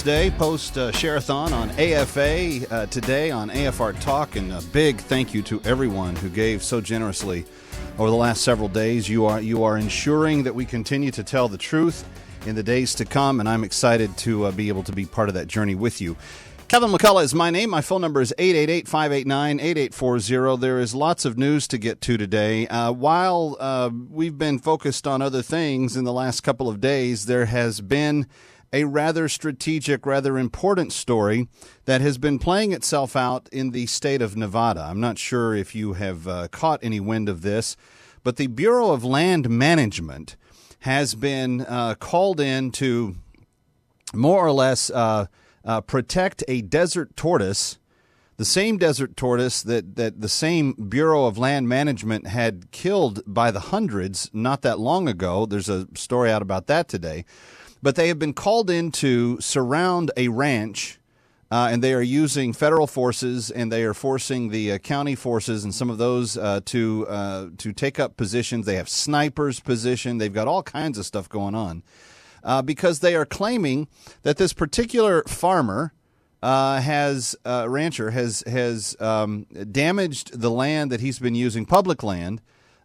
Day, post-share-a-thon on AFA today on AFR Talk, and a big thank you to everyone who gave so generously over the last several days. You are ensuring that we continue to tell the truth in the days to come, and I'm excited to be able to be part of that journey with you. Kevin McCullough is my name. My phone number is 888-589-8840. There is lots of news to get to today. While we've been focused on other things in the last couple of days, there has been a rather strategic, rather important story that has been playing itself out in the state of Nevada. I'm not sure if you have caught any wind of this, but the Bureau of Land Management has been called in to more or less protect a desert tortoise, the same desert tortoise that the same Bureau of Land Management had killed by the hundreds not that long ago. There's a story out about that today. But they have been called in to surround a ranch, and they are using federal forces, and they are forcing the county forces and some of those to take up positions. They have snipers positioned. They've got all kinds of stuff going on because they are claiming that this particular farmer rancher has damaged the land that he's been using, public land,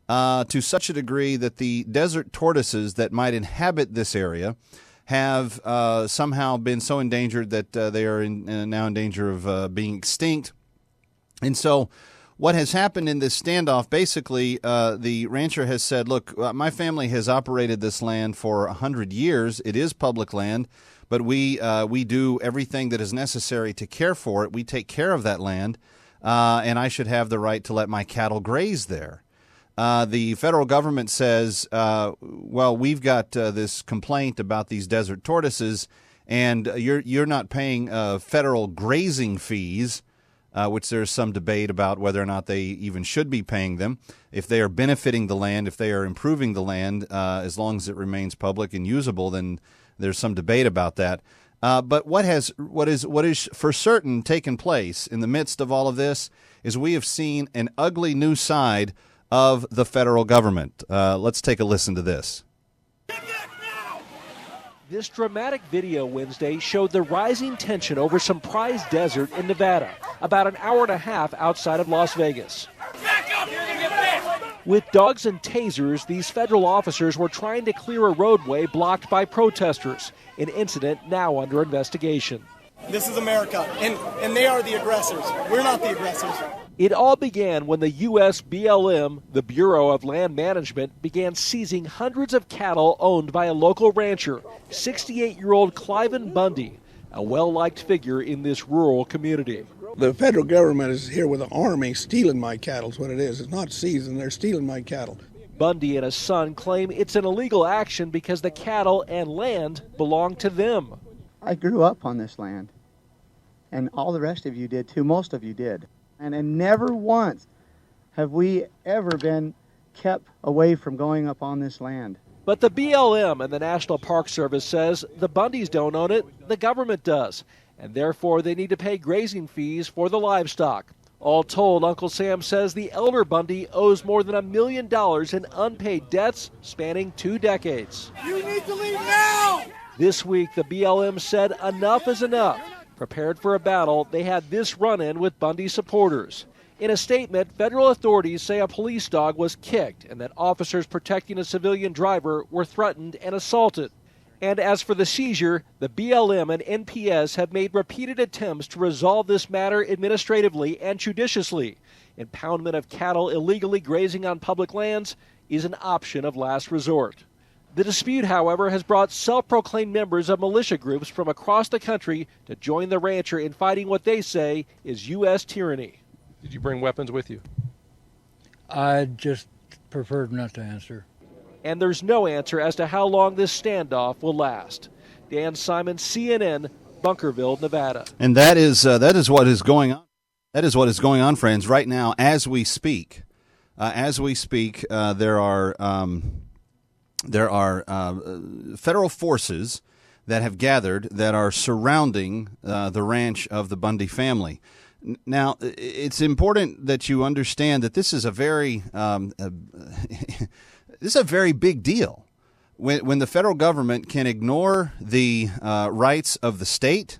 to such a degree that the desert tortoises that might inhabit this area have somehow been so endangered that they are now in danger of being extinct. And so what has happened in this standoff, basically, the rancher has said, look, my family has operated this land for 100 years. It is public land, but we do everything that is necessary to care for it. We take care of that land, and I should have the right to let my cattle graze there. The federal government says, well, we've got this complaint about these desert tortoises, and you're not paying federal grazing fees, which there's some debate about whether or not they even should be paying them. If they are benefiting the land, if they are improving the land, as long as it remains public and usable, then there's some debate about that. But what is for certain taken place in the midst of all of this is we have seen an ugly new side of the federal government. Let's take a listen to this. This dramatic video Wednesday showed the rising tension over some prized desert in Nevada, about an hour and a half outside of Las Vegas. With dogs and tasers, these federal officers were trying to clear a roadway blocked by protesters, an incident now under investigation. This is America, and they are the aggressors. We're not the aggressors. It all began when the U.S. BLM, the Bureau of Land Management, began seizing hundreds of cattle owned by a local rancher, 68-year-old Cliven Bundy, a well-liked figure in this rural community. The federal government is here with an army stealing my cattle is what it is. It's not seizing, they're stealing my cattle. Bundy and his son claim it's an illegal action because the cattle and land belong to them. I grew up on this land, and all the rest of you did too. Most of you did. And never once have we ever been kept away from going up on this land. But the BLM and the National Park Service says the Bundys don't own it, the government does, and therefore they need to pay grazing fees for the livestock. All told, Uncle Sam says the elder Bundy owes more than $1 million in unpaid debts spanning 2 decades. You need to leave now! This week, the BLM said enough is enough. Prepared for a battle, they had this run-in with Bundy supporters. In a statement, federal authorities say a police dog was kicked and that officers protecting a civilian driver were threatened and assaulted. And as for the seizure, the BLM and NPS have made repeated attempts to resolve this matter administratively and judiciously. Impoundment of cattle illegally grazing on public lands is an option of last resort. The dispute, however, has brought self-proclaimed members of militia groups from across the country to join the rancher in fighting what they say is U.S. tyranny. Did you bring weapons with you? I just preferred not to answer. And there's no answer as to how long this standoff will last. Dan Simon, CNN, Bunkerville, Nevada. And that is what is going on. That is what is going on, friends, right now as we speak. There are federal forces that have gathered that are surrounding the ranch of the Bundy family. Now, it's important that you understand that this is a very big deal. when the federal government can ignore the rights of the state,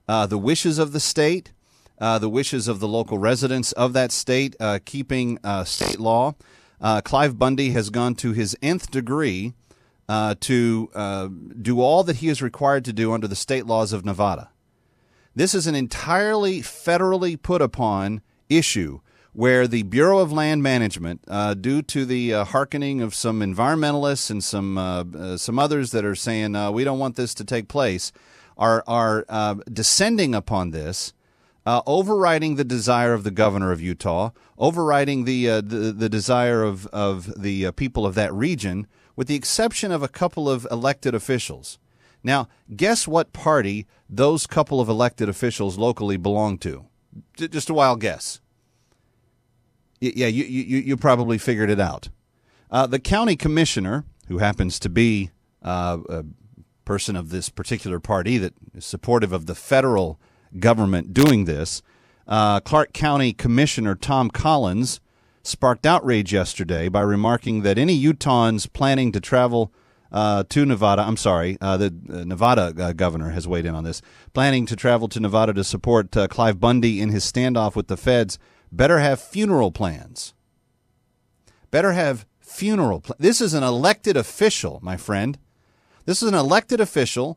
the wishes of the state, the wishes of the local residents of that state, keeping state law, Clive Bundy has gone to his nth degree to do all that he is required to do under the state laws of Nevada. This is an entirely federally put upon issue where the Bureau of Land Management, due to the hearkening of some environmentalists and some others that are saying we don't want this to take place, are descending upon this, overriding the desire of the governor of Utah, overriding the desire of the people of that region, with the exception of a couple of elected officials. Now, guess what party those couple of elected officials locally belong to? Just a wild guess. Yeah, you probably figured it out. The county commissioner, who happens to be a person of this particular party that is supportive of the federal government doing this, Clark County Commissioner Tom Collins sparked outrage yesterday by remarking that any Utahns planning to travel to Nevada, the Nevada governor has weighed in on this, planning to travel to Nevada to support Clive Bundy in his standoff with the feds, better have funeral plans. Better have funeral plans. This is an elected official, my friend. This is an elected official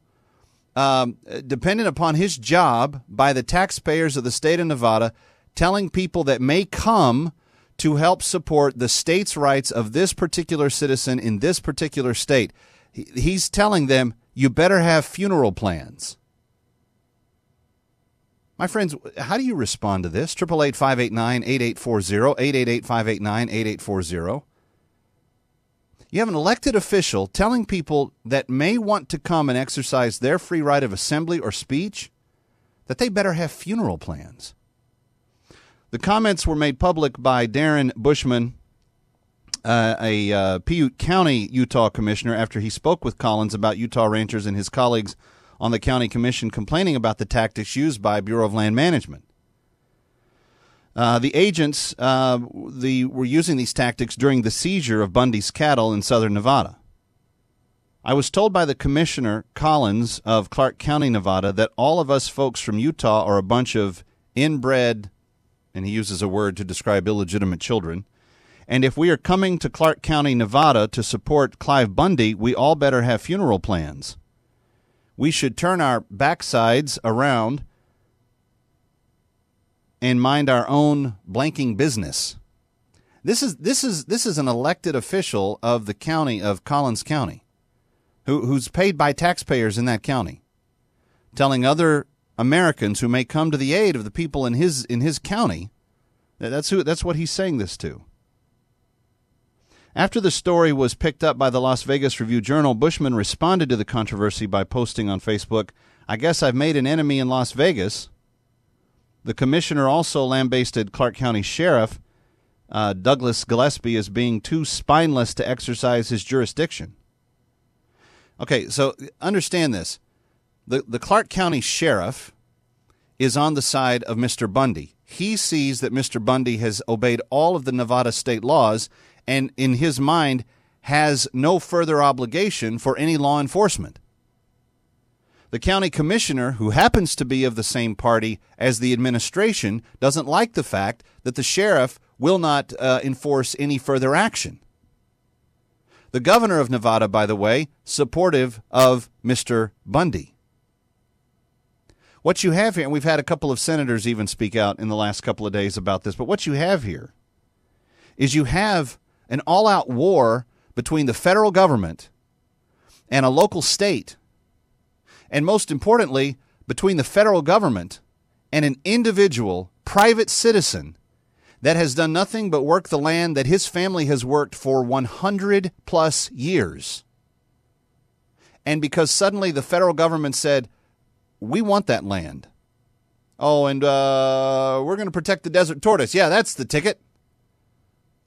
dependent upon his job by the taxpayers of the state of Nevada, telling people that may come to help support the state's rights of this particular citizen in this particular state. He's telling them, you better have funeral plans. My friends, how do you respond to this? 888-589-8840, 888-589-8840. You have an elected official telling people that may want to come and exercise their free right of assembly or speech that they better have funeral plans. The comments were made public by Darren Bushman, a Piute County, Utah commissioner, after he spoke with Collins about Utah ranchers and his colleagues on the county commission complaining about the tactics used by Bureau of Land Management. The agents were using these tactics during the seizure of Bundy's cattle in southern Nevada. I was told by the Commissioner Collins of Clark County, Nevada, that all of us folks from Utah are a bunch of inbred, and he uses a word to describe illegitimate children, and if we are coming to Clark County, Nevada to support Clive Bundy, we all better have funeral plans. We should turn our backsides around and mind our own blanking business. This is an elected official of the county of Collins County, who's paid by taxpayers in that county, telling other Americans who may come to the aid of the people in his county. That's what he's saying this to. After the story was picked up by the Las Vegas Review-Journal, Bushman responded to the controversy by posting on Facebook, "I guess I've made an enemy in Las Vegas." The commissioner also lambasted Clark County Sheriff Douglas Gillespie as being too spineless to exercise his jurisdiction. Okay, so understand this. The Clark County Sheriff is on the side of Mr. Bundy. He sees that Mr. Bundy has obeyed all of the Nevada state laws and, in his mind, has no further obligation for any law enforcement. The county commissioner, who happens to be of the same party as the administration, doesn't like the fact that the sheriff will not enforce any further action. The governor of Nevada, by the way, supportive of Mr. Bundy. What you have here, and we've had a couple of senators even speak out in the last couple of days about this, but what you have here is you have an all-out war between the federal government and a local state, and most importantly, between the federal government and an individual private citizen that has done nothing but work the land that his family has worked for 100-plus years. And because suddenly the federal government said, we want that land. Oh, and we're going to protect the desert tortoise. Yeah, that's the ticket.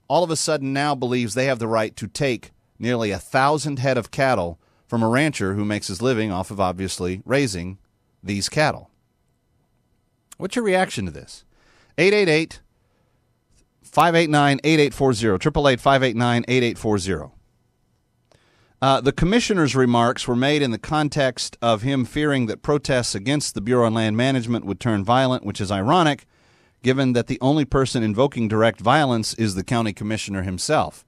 All of a sudden now believes they have the right to take nearly 1,000 head of cattle from a rancher who makes his living off of obviously raising these cattle. What's your reaction to this? 888-589-8840, 888-589-8840. The commissioner's remarks were made in the context of him fearing that protests against the Bureau of Land Management would turn violent, which is ironic, given that the only person invoking direct violence is the county commissioner himself.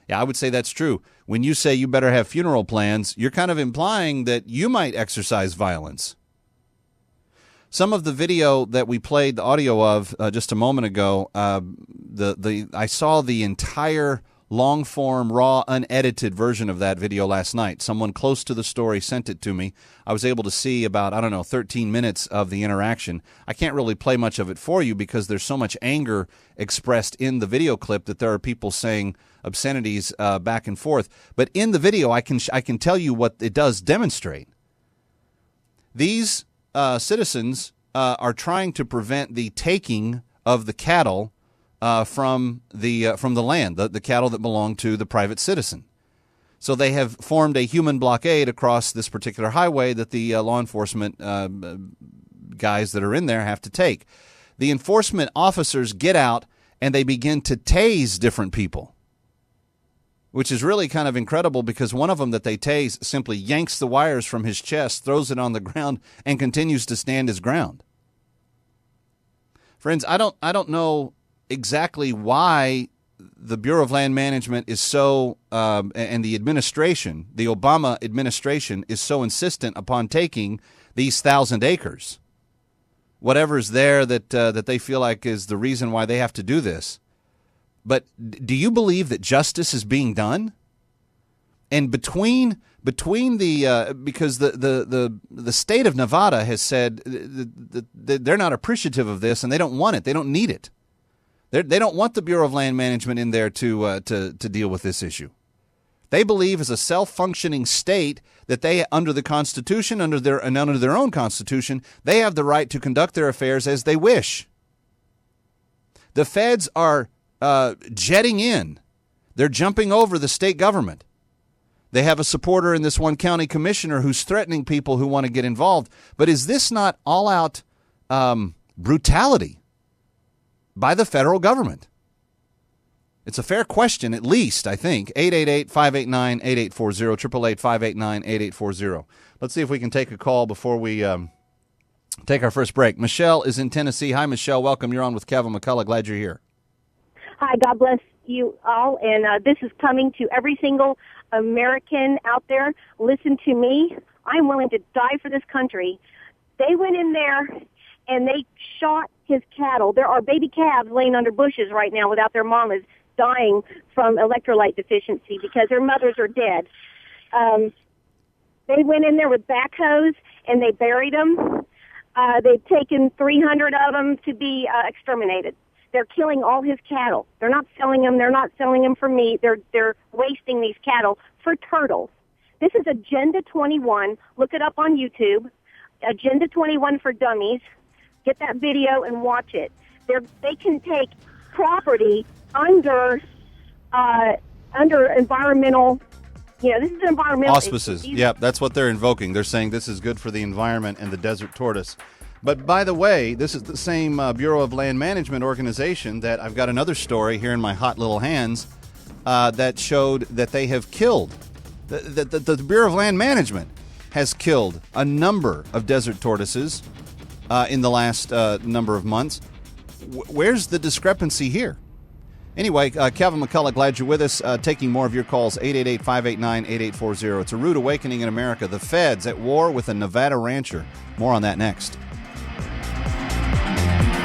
Yeah, I would say that's true. When you say you better have funeral plans, you're kind of implying that you might exercise violence. Some of the video that we played the audio of just a moment ago, I saw the entire long-form, raw, unedited version of that video last night. Someone close to the story sent it to me. I was able to see about, 13 minutes of the interaction. I can't really play much of it for you because there's so much anger expressed in the video clip that there are people saying obscenities back and forth. But in the video, I can tell you what it does demonstrate. These citizens are trying to prevent the taking of the cattle from the land, the cattle that belong to the private citizen. So they have formed a human blockade across this particular highway that the law enforcement guys that are in there have to take. The enforcement officers get out and they begin to tase different people, which is really kind of incredible because one of them that they tase simply yanks the wires from his chest, throws it on the ground, and continues to stand his ground. Friends, I don't know exactly why the Bureau of Land Management is so, and the administration, the Obama administration, is so insistent upon taking these 1,000 acres. Whatever's there that they feel like is the reason why they have to do this. But do you believe that justice is being done? And between the because the state of Nevada has said that they're not appreciative of this and they don't want it, they don't need it. They don't want the Bureau of Land Management in there to deal with this issue. They believe as a self-functioning state that they, under the Constitution, under their own Constitution, they have the right to conduct their affairs as they wish. The feds are jetting in. They're jumping over the state government. They have a supporter in this one county commissioner who's threatening people who want to get involved. But is this not all-out brutality by the federal government? It's a fair question, at least, I think. 888-589-8840, 888-589-8840. Let's see if we can take a call before we take our first break. Michelle is in Tennessee. Hi, Michelle. Welcome. You're on with Kevin McCullough. Glad you're here. Hi, God bless you all, and this is coming to every single American out there. Listen to me. I'm willing to die for this country. They went in there and they shot his cattle. There are baby calves laying under bushes right now without their mamas, dying from electrolyte deficiency because their mothers are dead. They went in there with backhoes and they buried them. They've taken 300 of them to be exterminated. They're killing all his cattle. They're not selling them. They're not selling them for meat. They're wasting these cattle for turtles. This is Agenda 21. Look it up on YouTube. Agenda 21 for Dummies. Get that video and watch it. They can take property under environmental. This is environmental auspices. Yeah, that's what they're invoking. They're saying this is good for the environment and the desert tortoise. But by the way, this is the same Bureau of Land Management organization that I've got another story here in my hot little hands that showed that they have killed. The Bureau of Land Management has killed a number of desert tortoises in the last number of months. Where's the discrepancy here? Anyway, Kevin McCullough, glad you're with us. Taking more of your calls, 888-589-8840. It's a rude awakening in America. The feds at war with a Nevada rancher. More on that next.